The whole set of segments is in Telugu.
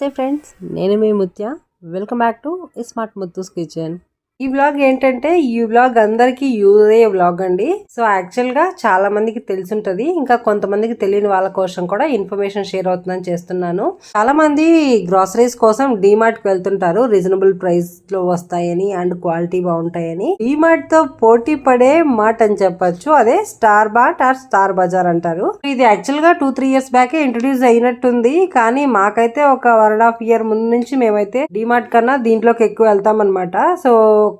నమస్తే ఫ్రెండ్స్, నేను మీ Muthya. Welcome back to smart Muthu's kitchen. ఈ వ్లాగ్ ఏంటంటే ఈ వ్లాగ్ అందరికి యూజ్ అయ్యే వ్లాగ్ అండి. సో యాక్చువల్ గా చాలా మందికి తెలుసుంటది, ఇంకా కొంతమందికి తెలియని వాళ్ళ కోసం కూడా ఇన్ఫర్మేషన్ షేర్ అవుతుందని చేస్తున్నాను. చాలా మంది గ్రాసరీస్ కోసం డిమార్ట్ కి వెళ్తుంటారు, రీజనబుల్ ప్రైస్ లో వస్తాయని అండ్ క్వాలిటీ బాగుంటాయని. డిమార్ట్ తో పోటీ పడే మార్ట్ అని చెప్పొచ్చు, అదే star mart or star bazaar అంటారు. ఇది యాక్చువల్ గా 2-3 years బ్యాకే ఇంట్రడ్యూస్ అయినట్టుంది, కానీ మాకైతే ఒక 1.5 year ముందు నుంచి మేమైతే డిమార్ట్ కన్నా దీంట్లోకి ఎక్కువ వెళ్తాం అనమాట. సో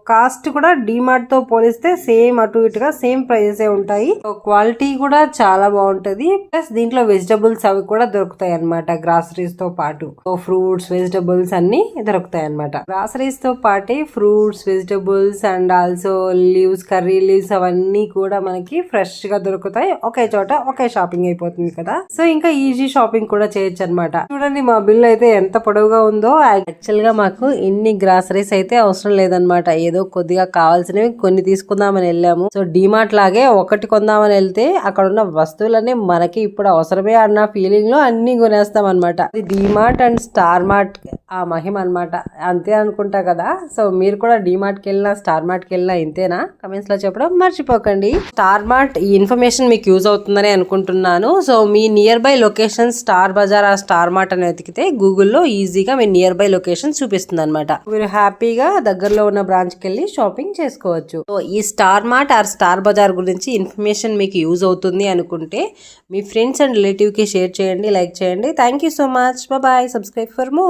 కాస్ట్ కూడా డిమార్ట్ తో పోలిస్తే సేమ్ అటు ఇటుగా సేమ్ ప్రైజెస్ ఉంటాయి. క్వాలిటీ కూడా చాలా బాగుంటది. ప్లస్ దీంట్లో వెజిటబుల్స్ అవి కూడా దొరుకుతాయి అనమాట, గ్రాసరీస్ తో పాటు. ఫ్రూట్స్, వెజిటబుల్స్ అన్ని దొరుకుతాయి అనమాట. గ్రాసరీస్ తో పాటే fruits, vegetables and also leaves, curry leaves అవన్నీ కూడా మనకి ఫ్రెష్ గా దొరుకుతాయి. ఒకే చోట ఒకే షాపింగ్ అయిపోతుంది కదా. సో ఇంకా ఈజీ షాపింగ్ కూడా చేయొచ్చు అనమాట. చూడండి మా బిల్ అయితే ఎంత పొడవుగా ఉందో. యాక్చువల్ గా మాకు ఇన్ని గ్రాసరీస్ అయితే అవసరం లేదనమాట, ఏదో కొద్దిగా కావాల్సినవి కొన్ని తీసుకుందామని వెళ్ళాము. సో డిమార్ట్ లాగే ఒకటి కొందామని వెళ్తే అక్కడ ఉన్న వస్తువులన్నీ మనకి ఇప్పుడు అవసరమే అన్న ఫీలింగ్ లో అన్ని కొనేస్తాం అనమాట. ఇది డిమార్ట్ అండ్ స్టార్ మార్ట్ ఆ మహిమ అనమాట, అంతే అనుకుంటా కదా. సో మీరు కూడా డిమార్ట్ కి వెళ్ళినా స్టార్ మార్ట్ కి వెళ్ళినా ఇంతేనా? కమెంట్స్ లో చెప్పడం మర్చిపోకండి. స్టార్ మార్ట్ ఈ ఇన్ఫర్మేషన్ మీకు యూజ్ అవుతుందని అనుకుంటున్నాను. సో మీ nearby location star bazaar ఆ స్టార్ మార్ట్ అని వెతికితే గూగుల్లో ఈజీగా మీ నియర్ బై లొకేషన్ చూపిస్తుంది అనమాట. మీరు హ్యాపీగా దగ్గరలో ఉన్న బ్రాంచ్ కి వెళ్ళి షాపింగ్ చేసుకోవచ్చు. సో ఈ star mart or star bazaar గురించి ఇన్ఫర్మేషన్ మీకు యూజ్ అవుతుంది అనుకుంటే మీ ఫ్రెండ్స్ అండ్ రిలేటివ్ కి షేర్ చేయండి, లైక్ చేయండి. Thank you so much. Bye. Subscribe for more.